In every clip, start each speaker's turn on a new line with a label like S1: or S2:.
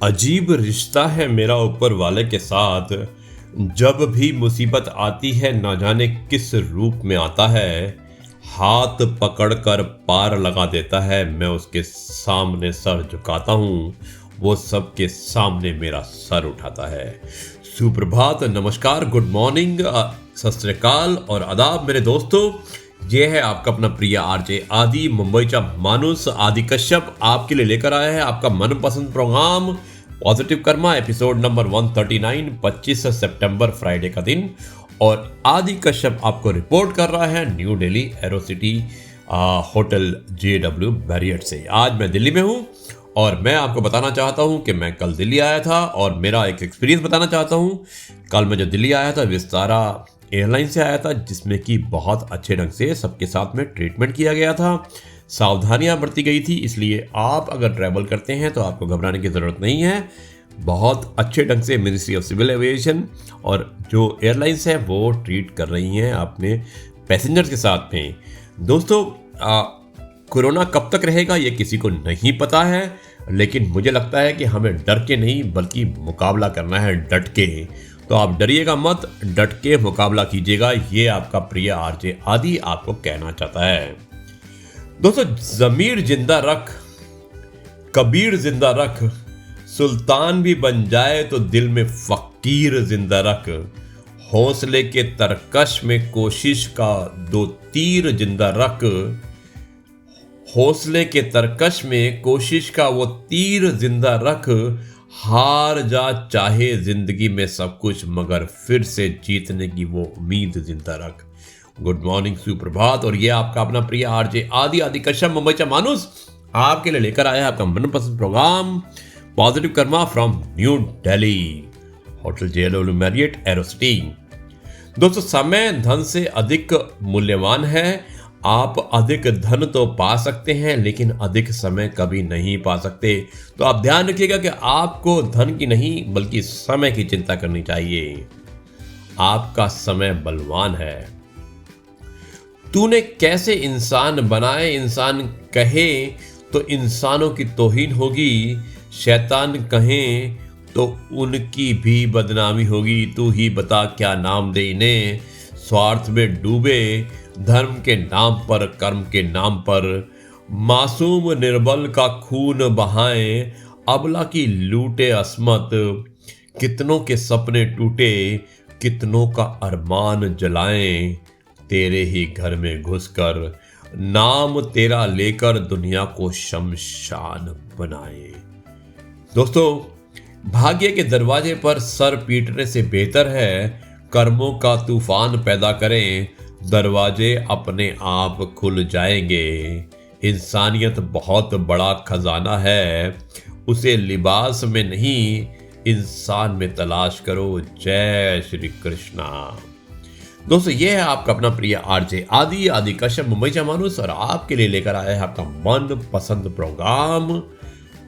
S1: अजीब रिश्ता है मेरा ऊपर वाले के साथ। जब भी मुसीबत आती है ना जाने किस रूप में आता है, हाथ पकड़कर पार लगा देता है। मैं उसके सामने सर झुकाता हूँ, वो सबके सामने मेरा सर उठाता है। सुप्रभात, नमस्कार, गुड मॉर्निंग, सत श्री अकाल और आदाब मेरे दोस्तों। ये है आपका अपना प्रिय आरजे आदि, मुंबईचा मानुस आदि कश्यप आपके लिए लेकर आया है आपका मनपसंद program positive karma, episode number 139, 25 सितंबर फ्राइडे का दिन। और आदि कश्यप आपको रिपोर्ट कर रहा है new Delhi arrow city hotel JW Marriott से। आज मैं दिल्ली में हूँ और मैं आपको बताना चाहता हूँ कि मैं कल दिल्ली आया था और मेरा एक एक्सपीरियंस बताना चाहता हूँ। कल मैं जो दिल्ली आया था विस्तारा एयरलाइन से आया था, जिसमें कि बहुत अच्छे ढंग से सबके साथ में ट्रीटमेंट किया गया था, सावधानियां बरती गई थी। इसलिए आप अगर ट्रैवल करते हैं तो आपको घबराने की ज़रूरत नहीं है। बहुत अच्छे ढंग से मिनिस्ट्री ऑफ सिविल एविएशन और जो एयरलाइंस है वो ट्रीट कर रही हैं अपने पैसेंजर्स के साथ में। दोस्तों, कोरोना कब तक रहेगा ये किसी को नहीं पता है, लेकिन मुझे लगता है कि हमें डर के नहीं बल्कि मुकाबला करना है डट के। तो आप डरिएगा मत, डट के मुकाबला कीजिएगा, ये आपका प्रिय आरजे आदि आपको कहना चाहता है। दोस्तों, ज़मीर जिंदा रख, कबीर जिंदा रख, सुल्तान भी बन जाए तो दिल में फकीर जिंदा रख। हौसले के तरकश में कोशिश का दो तीर जिंदा रख। हौसले के तरकश में कोशिश का वो तीर जिंदा रख। हार जा चाहे जिंदगी में सब कुछ, मगर फिर से जीतने की वो उम्मीद जिंदा रख। गुड मॉर्निंग, सुप्रभात। और ये आपका अपना प्रिय आरजे आदि कश्यप, मुंबईचा मानुस, आपके लिए लेकर आया है आपका मनपसंद program positive karma from New Delhi hotel JW Marriott Aerocity. दोस्तों, समय धन से अधिक मूल्यवान है। आप अधिक धन तो पा सकते हैं लेकिन अधिक समय कभी नहीं पा सकते। तो आप ध्यान रखिएगा कि आपको धन की नहीं बल्कि समय की चिंता करनी चाहिए। आपका समय बलवान है। तूने कैसे इंसान बनाए, इंसान कहे तो इंसानों की तौहीन होगी, शैतान कहें तो उनकी भी बदनामी होगी। तू ही बता क्या नाम दे इन्हें, स्वार्थ में डूबे, धर्म के नाम पर, कर्म के नाम पर। मासूम निर्बल का खून बहाएं, अबला की लूटे अस्मत। कितनों के सपने टूटे, कितनों का अरमान जलाएं। तेरे ही घर में घुसकर, नाम तेरा लेकर दुनिया को शमशान बनाए। दोस्तों, भाग्य के दरवाजे पर सर पीटने से बेहतर है कर्मों का तूफान पैदा करें, दरवाजे अपने आप खुल जाएंगे। इंसानियत बहुत बड़ा खजाना है, उसे लिबास में नहीं इंसान में तलाश करो। जय श्री कृष्णा। दोस्तों, ये है आपका अपना प्रिय आरजे आदि कश्यप, मुंबईचा मानुस, और आपके लिए लेकर आया है आपका मन पसंद प्रोग्राम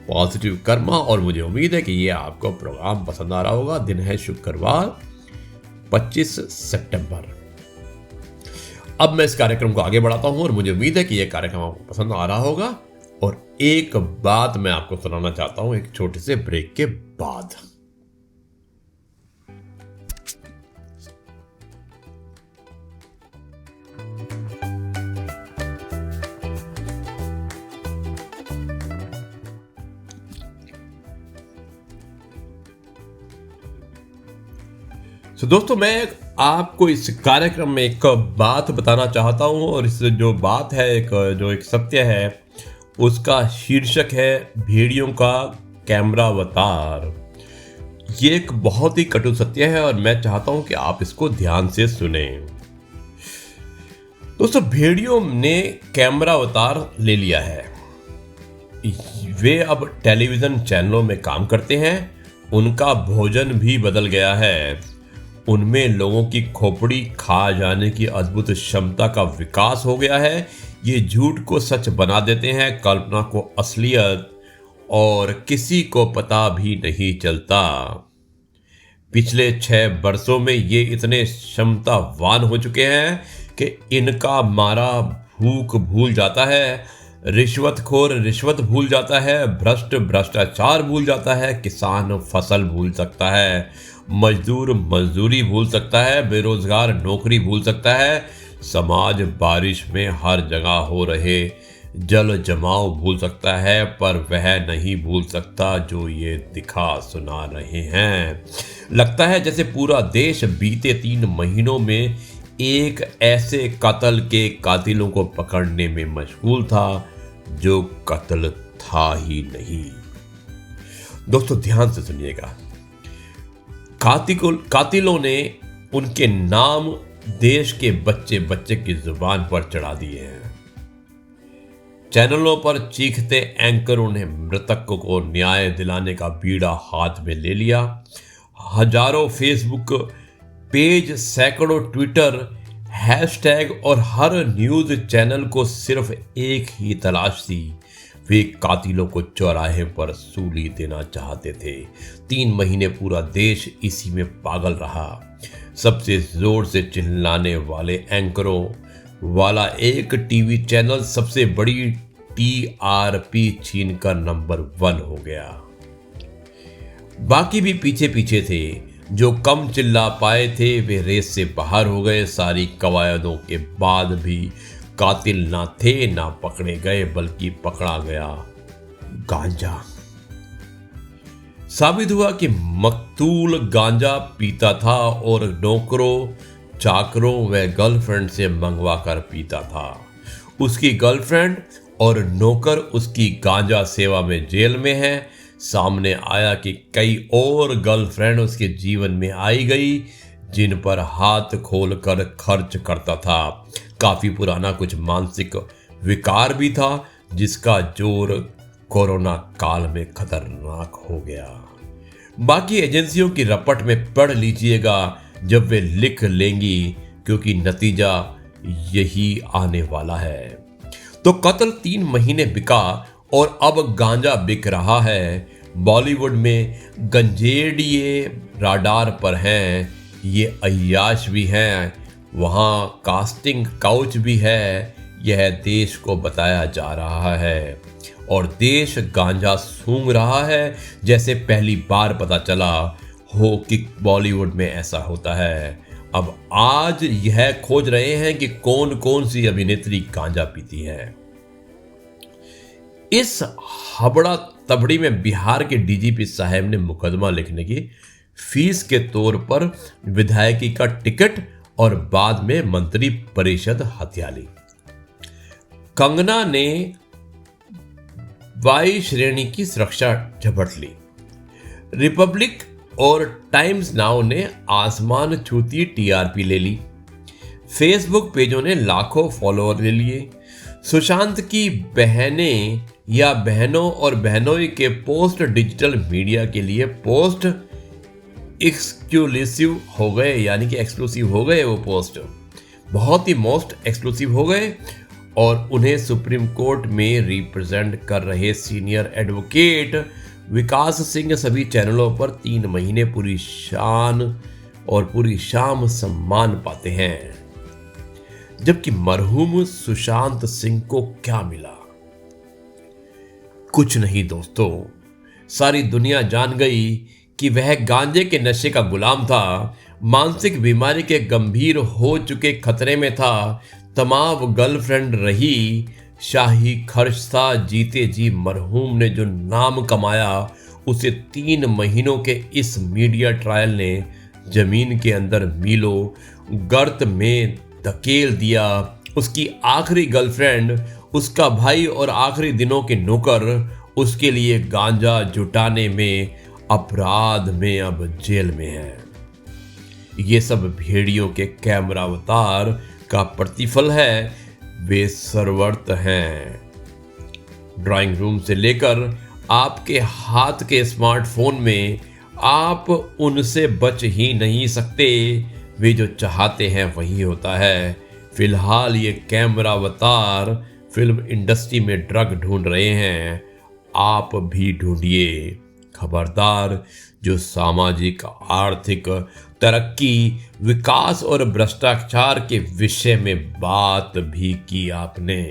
S1: पॉजिटिव कर्मा। और मुझे उम्मीद है कि ये आपको प्रोग्राम पसंद आ रहा होगा। दिन है शुक्रवार, 25 सितंबर। अब मैं इस कार्यक्रम को आगे बढ़ाता हूं और मुझे उम्मीद है कि यह कार्यक्रम आपको पसंद आ रहा होगा। और एक बात मैं आपको सुनाना चाहता हूं एक छोटे से ब्रेक के बाद। तो दोस्तों, मैं आपको इस कार्यक्रम में एक बात बताना चाहता हूं और इस जो बात है, एक सत्य है, उसका शीर्षक है भेड़ियों का कैमरावतार। ये एक बहुत ही कटु सत्य है और मैं चाहता हूं कि आप इसको ध्यान से सुने। दोस्तों, भेड़ियों ने कैमरावतार ले लिया है। वे अब टेलीविजन चैनलों में काम करते हैं। उनका भोजन भी बदल गया है। उनमें लोगों की खोपड़ी खा जाने की अद्भुत क्षमता का विकास हो गया है। ये झूठ को सच बना देते हैं, कल्पना को असलियत, और किसी को पता भी नहीं चलता। पिछले 6 वर्षों में ये इतने क्षमतावान हो चुके हैं कि इनका मारा भूख भूल जाता है। रिश्वतखोर रिश्वत भूल जाता है, भ्रष्ट भ्रष्टाचार भूल जाता है, किसान फसल भूल सकता है, मजदूर मजदूरी भूल सकता है, बेरोजगार नौकरी भूल सकता है, समाज बारिश में हर जगह हो रहे जल जमाव भूल सकता है, पर वह नहीं भूल सकता जो ये दिखा सुना रहे हैं। लगता है जैसे पूरा देश बीते 3 महीनों में एक ऐसे कत्ल के कातिलों को पकड़ने में मशगूल था जो कत्ल था ही नहीं। दोस्तों ध्यान से सुनिएगा, कातिलों ने उनके नाम देश के बच्चे बच्चे की जुबान पर चढ़ा दिए हैं। चैनलों पर चीखते एंकरों ने मृतक को न्याय दिलाने का बीड़ा हाथ में ले लिया। हजारों फेसबुक पेज, सैकड़ों ट्विटर हैशटैग और हर न्यूज चैनल को सिर्फ एक ही तलाश थी, वे कातिलों को चौराहे पर सूली देना चाहते थे। 3 महीने पूरा देश इसी में पागल रहा। सबसे जोर से चिल्लाने वाले एंकरों वाला एक टीवी चैनल सबसे बड़ी टीआरपी छीनकर नंबर 1 हो गया। बाकी भी पीछे पीछे थे, जो कम चिल्ला पाए थे वे रेस से बाहर हो गए। सारी कवायदों के बाद भी कातिल ना थे, ना पकड़े गए, बल्कि पकड़ा गया गांजा। साबित हुआ कि मकतूल गांजा पीता था और नौकरों, चाकरों व गर्लफ्रेंड से मंगवा कर पीता था। उसकी गर्लफ्रेंड और नौकर उसकी गांजा सेवा में जेल में है। सामने आया कि कई और गर्लफ्रेंड उसके जीवन में आई गई, जिन पर हाथ खोलकर खर्च करता था। काफी पुराना कुछ मानसिक विकार भी था, जिसका जोर कोरोना काल में खतरनाक हो गया। बाकी एजेंसियों की रपट में पढ़ लीजिएगा जब वे लिख लेंगी, क्योंकि नतीजा यही आने वाला है। तो कत्ल 3 महीने बिका और अब गांजा बिक रहा है। बॉलीवुड में गंजेड़िए राडार पर हैं, ये अय्याश भी हैं, वहाँ कास्टिंग काउच भी है। यह देश को बताया जा रहा है और देश गांजा सूंघ रहा है, जैसे पहली बार पता चला हो कि बॉलीवुड में ऐसा होता है। अब आज यह खोज रहे हैं कि कौन कौन सी अभिनेत्री गांजा पीती है। इस हबड़ा तबड़ी में बिहार के डीजीपी साहब ने मुकदमा लिखने की फीस के तौर पर विधायकी का टिकट और बाद में मंत्री परिषद हत्या ली। कंगना ने 22 श्रेणी की सुरक्षा झपट ली। रिपब्लिक और टाइम्स नाउ ने आसमान छूती टीआरपी ले ली। फेसबुक पेजों ने लाखों फॉलोअर ले लिए। सुशांत की बहनें या बहनों और बहनोई के पोस्ट डिजिटल मीडिया के लिए पोस्ट एक्सक्लूसिव हो गए, यानी कि एक्सक्लूसिव हो गए। वो पोस्ट बहुत ही मोस्ट एक्सक्लूसिव हो गए और उन्हें सुप्रीम कोर्ट में रिप्रेजेंट कर रहे सीनियर एडवोकेट विकास सिंह सभी चैनलों पर 3 महीने पूरी शान और पूरी शाम सम्मान पाते हैं। जबकि मरहूम सुशांत सिंह को क्या मिला? कुछ नहीं दोस्तों, सारी दुनिया जान गई कि वह गांजे के नशे का गुलाम था, मानसिक बीमारी के गंभीर हो चुके खतरे में था, तमाम गर्लफ्रेंड रही, शाही खर्च था। जीते जी मरहूम ने जो नाम कमाया उसे 3 महीनों के इस मीडिया ट्रायल ने जमीन के अंदर मीलों गर्त में धकेल दिया। उसकी आखिरी गर्लफ्रेंड, उसका भाई और आखिरी दिनों के नौकर उसके लिए गांजा जुटाने में, अपराध में अब जेल में है। ये सब भेड़ियों के कैमरा अवतार का प्रतिफल है। वे सर्ववर्त हैं। ड्राइंग रूम से लेकर आपके हाथ के स्मार्टफोन में आप उनसे बच ही नहीं सकते। वे जो चाहते हैं वही होता है। फिलहाल ये कैमरा अवतार फिल्म इंडस्ट्री में ड्रग ढूंढ रहे हैं, आप भी ढूंढिए। खबरदार, जो सामाजिक आर्थिक तरक्की, विकास और भ्रष्टाचार के विषय में बात भी की आपने।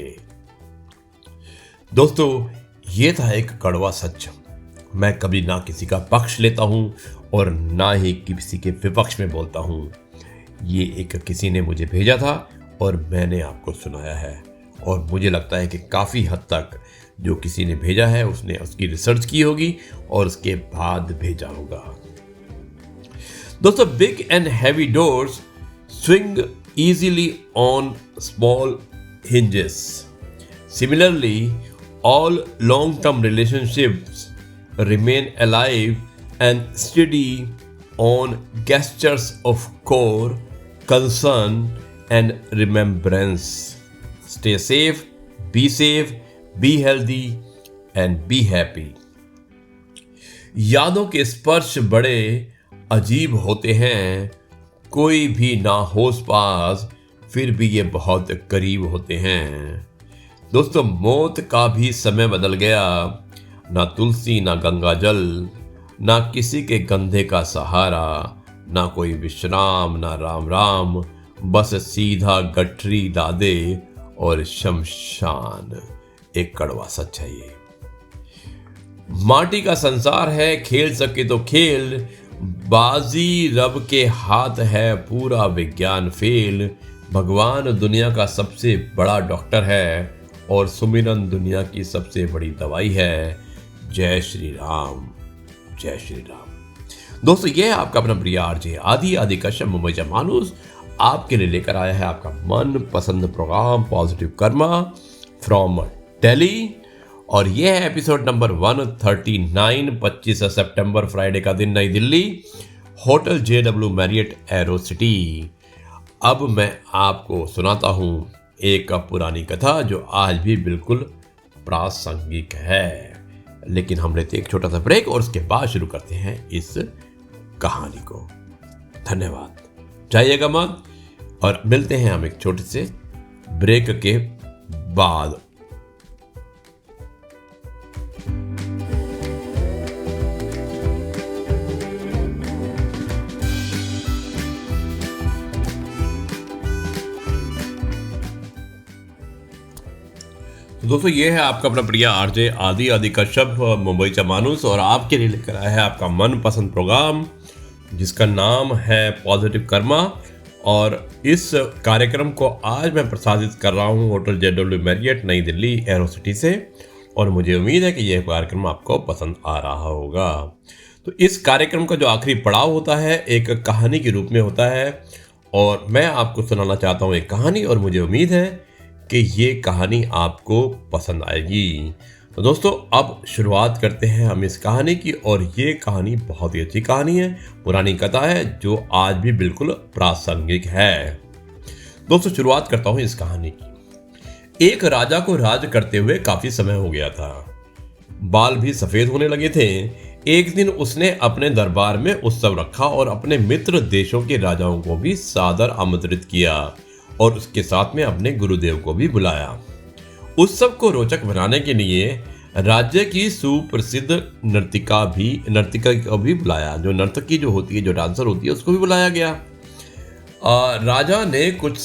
S1: दोस्तों, ये था एक कड़वा सच। मैं कभी ना किसी का पक्ष लेता हूँ और ना ही किसी के विपक्ष में बोलता हूँ। ये एक किसी ने मुझे भेजा था और मैंने आपको सुनाया है, और मुझे लगता है कि काफ़ी हद तक जो किसी ने भेजा है उसने उसकी रिसर्च की होगी और उसके बाद भेजा होगा। दोस्तों, big and heavy doors swing easily on small hinges. Similarly, all long-term relationships remain alive and steady on gestures of core, concern, and remembrance. Stay safe, be healthy, and be happy. यादों के स्पर्श बड़े अजीब होते हैं, कोई भी ना होश पास, फिर भी ये बहुत करीब होते हैं। दोस्तों, मौत का भी समय बदल गया, ना तुलसी ना गंगा जल, ना किसी के कंधे का सहारा, ना कोई विश्राम ना राम राम, बस सीधा गठरी दादे और शमशान। एक कड़वा सच है ये। माटी का संसार है, खेल सके तो खेल, बाजी रब के हाथ है, पूरा विज्ञान फेल। भगवान दुनिया का सबसे बड़ा डॉक्टर है और सुमिरन दुनिया की सबसे बड़ी दवाई है। जय श्री राम, जय श्री राम। दोस्तों, ये है आपका अपना प्रिय आरजे आदि कश्यप मुंबई मानुस आपके लिए लेकर आया है आपका मन पसंद program positive karma from Delhi, और यह है एपिसोड नंबर 139, 25 सितंबर फ्राइडे का दिन, नई Delhi, hotel JW Marriott arrow city. अब मैं आपको सुनाता हूँ एक पुरानी कथा जो आज भी बिल्कुल प्रासंगिक है। लेकिन हम लेते एक छोटा सा ब्रेक और उसके बाद शुरू करते हैं इस कहानी को। धन्यवाद, जाइएगा मत, और मिलते हैं हम एक छोटे से ब्रेक के बाद। दोस्तों, ये है आपका अपना प्रिय आरजे आदि कश्यप मुंबई मानुस, और आपके लिए लेकर आया है आपका मनपसंद प्रोग्राम जिसका नाम है पॉजिटिव कर्मा। और इस कार्यक्रम को आज मैं प्रसारित कर रहा हूँ होटल JW मैरियट नई दिल्ली एरो सिटी से, और मुझे उम्मीद है कि यह कार्यक्रम आपको पसंद आ रहा होगा। तो इस कार्यक्रम का जो आखिरी पड़ाव होता है एक कहानी के रूप में होता है, और मैं आपको सुनाना चाहता हूँ एक कहानी, और मुझे उम्मीद है कि ये कहानी आपको पसंद आएगी। तो दोस्तों, अब शुरुआत करते हैं हम इस कहानी की, और ये कहानी बहुत ही अच्छी कहानी है, पुरानी कथा है जो आज भी बिल्कुल प्रासंगिक है। दोस्तों, शुरुआत करता हूँ इस कहानी की। एक राजा को राज करते हुए काफी समय हो गया था, बाल भी सफेद होने लगे थे। एक दिन उसने अपने दरबार में उत्सव रखा और अपने मित्र देशों के राजाओं को भी सादर आमंत्रित किया, और उसके साथ में अपने गुरुदेव को भी बुलाया। उत्सव को रोचक बनाने के लिए राज्य की सुप्रसिद्ध नर्तिका को भी बुलाया। जो नर्तकी जो होती है, जो डांसर होती है, उसको भी बुलाया गया। राजा ने कुछ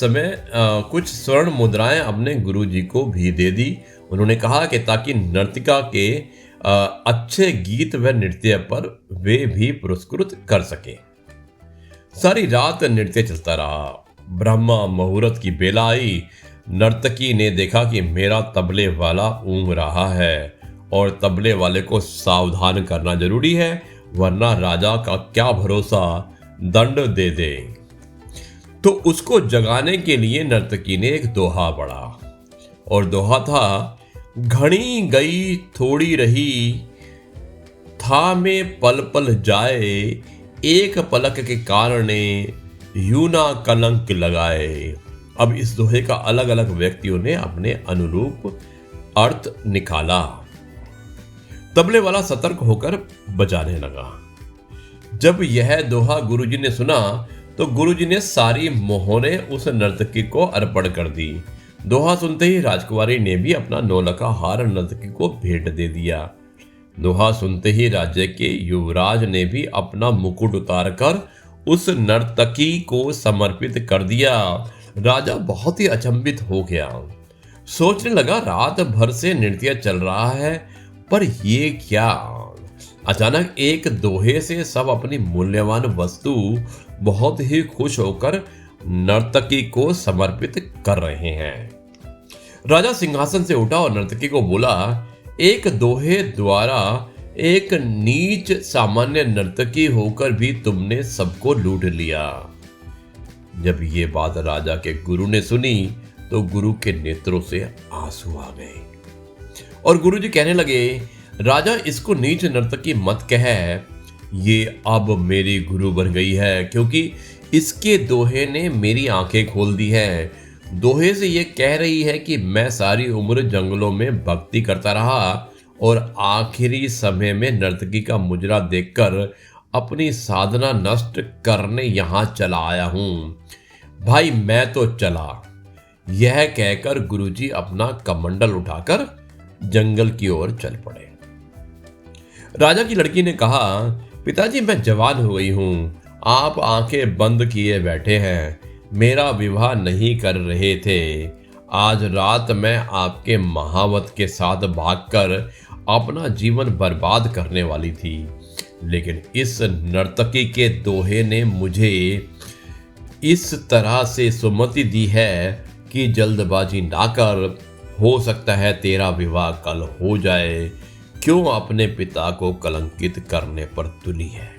S1: स्वर्ण मुद्राएं अपने गुरुजी को भी दे दी। उन्होंने कहा कि ताकि नर्तिका के अच्छे गीत व नृत्य पर वे भी पुरस्कृत कर सके। सारी रात नृत्य चलता रहा। ब्रह्मा मुहूर्त की बेला आई। नर्तकी ने देखा कि मेरा तबले वाला ऊँग रहा है और तबले वाले को सावधान करना जरूरी है, वरना राजा का क्या भरोसा, दंड दे दे। तो उसको जगाने के लिए नर्तकी ने एक दोहा पढ़ा, और दोहा था, घड़ी गई थोड़ी रही, था में पल पल जाए, एक पलक के कारणे यूं ना कलंक लगाए। अब इस दोहे का अलग अलग व्यक्तियों ने अपने अनुरूप अर्थ निकाला। तबले वाला सतर्क होकर बजाने लगा। जब यह दोहा गुरुजी ने सुना तो गुरुजी ने सारी मोहरें उस नर्तकी को अर्पण कर दी। दोहा सुनते ही राजकुमारी ने भी अपना 9 लखा हार नर्तकी को भेंट दे दिया। दोहा सुनते ही राज्य के युवराज ने भी अपना मुकुट उतारकर उस नर्तकी को समर्पित कर दिया। राजा बहुत ही अचंभित हो गया। सोचने लगा रात भर से नृत्य चल रहा है, पर ये क्या। अचानक एक दोहे से सब अपनी मूल्यवान वस्तु बहुत ही खुश होकर नर्तकी को समर्पित कर रहे हैं। राजा सिंहासन से उठा और नर्तकी को बोला, एक दोहे द्वारा एक नीच सामान्य नर्तकी होकर भी तुमने सबको लूट लिया। जब ये बात राजा के गुरु ने सुनी तो गुरु के नेत्रों से आंसू आ गए और गुरु जी कहने लगे, राजा इसको नीच नर्तकी मत कह, ये अब मेरी गुरु बन गई है, क्योंकि इसके दोहे ने मेरी आंखें खोल दी है। दोहे से ये कह रही है कि मैं सारी उम्र जंगलों में भक्ति करता रहा और आखिरी समय में नर्तकी का मुजरा देखकर अपनी साधना नष्ट करने यहां चला आया हूं। भाई मैं तो चला। यह कहकर गुरुजी अपना कमंडल उठाकर जंगल की ओर चल पड़े। राजा की लड़की ने कहा, पिताजी मैं जवान हो गई हूं, आप आंखें बंद किए बैठे हैं, मेरा विवाह नहीं कर रहे थे। आज रात मैं आपके महावत के साथ भागकर अपना जीवन बर्बाद करने वाली थी, लेकिन इस नर्तकी के दोहे ने मुझे इस तरह से सुमति दी है कि जल्दबाजी ना कर, हो सकता है तेरा विवाह कल हो जाए। क्यों अपने पिता को कलंकित करने पर तुली है।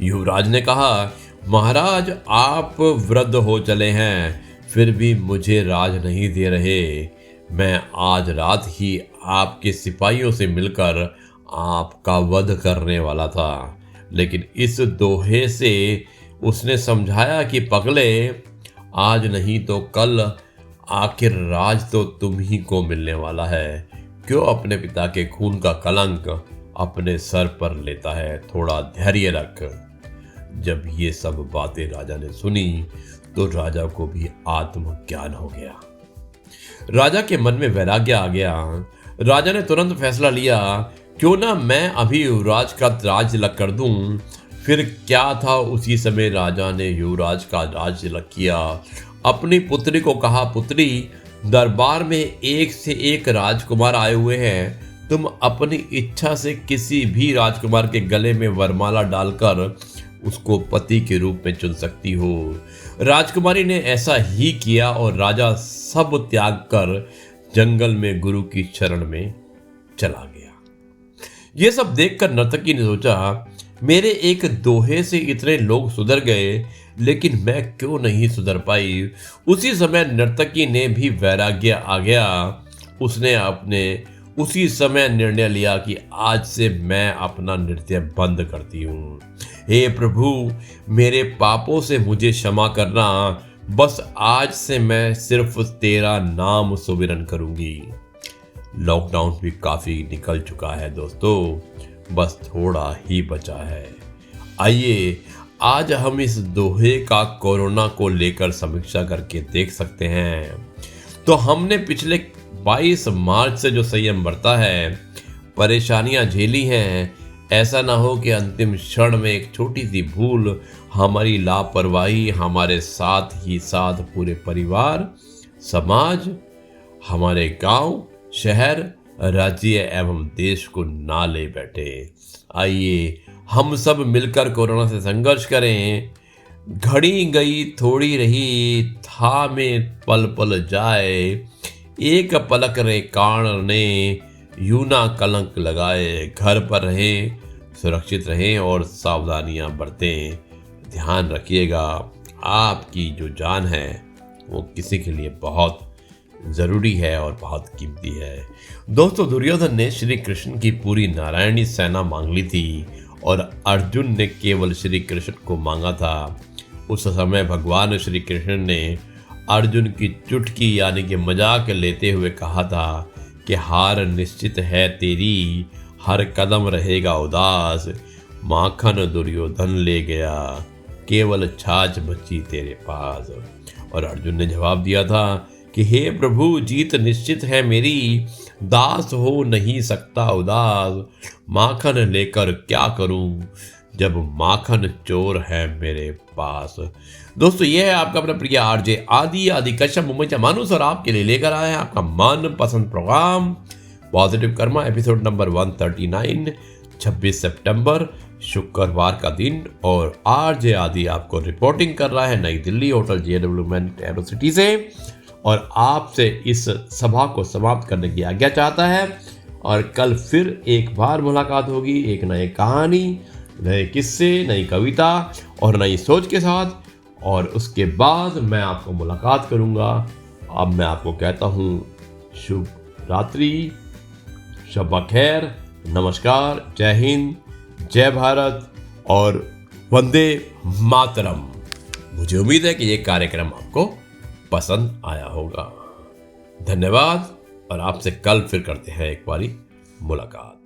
S1: युवराज ने कहा, महाराज आप वृद्ध हो चले हैं, फिर भी मुझे राज नहीं दे रहे। मैं आज रात ही आपके सिपाहियों से मिलकर आपका वध करने वाला था, लेकिन इस दोहे से उसने समझाया कि पगले, आज नहीं तो कल आखिर राज तो तुम ही को मिलने वाला है। क्यों अपने पिता के खून का कलंक अपने सर पर लेता है, थोड़ा धैर्य रख। जब ये सब बातें राजा ने सुनी तो राजा को भी आत्मज्ञान हो गया। राजा के मन में वैराग्य आ गया। राजा ने तुरंत फैसला लिया, क्यों ना मैं अभी युवराज का राज तिलक कर दूं। फिर क्या था, उसी समय राजा ने युवराज का राज तिलक किया। अपनी पुत्री को कहा, पुत्री दरबार में एक से एक राजकुमार आए हुए हैं, तुम अपनी इच्छा से किसी भी राजकुमार के गले में वरमाला डालकर उसको पति के रूप में चुन सकती हो। राजकुमारी ने ऐसा ही किया और राजा सब त्याग कर जंगल में गुरु की शरण में चला गया। ये सब देखकर नर्तकी ने सोचा, मेरे एक दोहे से इतने लोग सुधर गए, लेकिन मैं क्यों नहीं सुधर पाई। उसी समय नर्तकी ने भी वैराग्य आ गया। उसने अपने उसी समय निर्णय लिया कि आज से मैं अपना नृत्य बंद करती हूँ। हे प्रभु, मेरे पापों से मुझे क्षमा करना, बस आज से मैं सिर्फ तेरा नाम सुमिरन करूंगी। लॉकडाउन भी काफी निकल चुका है दोस्तों, बस थोड़ा ही बचा है। आइए आज हम इस दोहे का कोरोना को लेकर समीक्षा करके देख सकते हैं। तो हमने पिछले 22 मार्च से जो संयम बरता है, परेशानियां झेली हैं, ऐसा ना हो कि अंतिम क्षण में एक छोटी सी भूल, हमारी लापरवाही हमारे साथ ही साथ पूरे परिवार, समाज, हमारे गांव, शहर, राज्य एवं देश को ना ले बैठे। आइए हम सब मिलकर कोरोना से संघर्ष करें। घड़ी गई थोड़ी रही, था में पल पल जाए, एक पलक रे कान ने यूं ना कलंक लगाए। घर पर रहें, सुरक्षित रहें और सावधानियां बरतें। ध्यान रखिएगा, आपकी जो जान है वो किसी के लिए बहुत जरूरी है और बहुत कीमती है। दोस्तों, दुर्योधन ने श्री कृष्ण की पूरी नारायणी सेना मांग ली थी और अर्जुन ने केवल श्री कृष्ण को मांगा था। उस समय भगवान श्री कृष्ण ने अर्जुन की चुटकी यानी कि मजाक लेते हुए कहा था कि हार निश्चित है तेरी, हर कदम रहेगा उदास। माखन दुर्योधन ले गया, केवल छाछ बची तेरे पास। और अर्जुन ने जवाब दिया था कि हे प्रभु, जीत निश्चित है मेरी, दास हो नहीं सकता उदास। माखन लेकर क्या करूं, जब माखन चोर है मेरे पास। दोस्तों ये है आपका अपना प्रिय आरजे आदि कश्यप मुंबई से मानुस, और आपके लिए लेकर आए हैं आपका मनपसंद program positive karma, episode number 139, 26 सितंबर शुक्रवार का दिन। और आरजे आदि आपको रिपोर्टिंग कर रहा है नई दिल्ली होटल JW एरोसिटी से, और आपसे इस सभा को समाप्त करने की आज्ञा चाहता है। और कल फिर एक बार मुलाकात होगी एक नई कहानी, नए किस्से, नई कविता और नई सोच के साथ, और उसके बाद मैं आपको मुलाकात करूंगा। अब मैं आपको कहता हूँ शुभ रात्रि, शब खैर, नमस्कार, जय हिंद, जय भारत और वंदे मातरम। मुझे उम्मीद है कि ये कार्यक्रम आपको पसंद आया होगा। धन्यवाद, और आपसे कल फिर करते हैं एक बारी मुलाकात।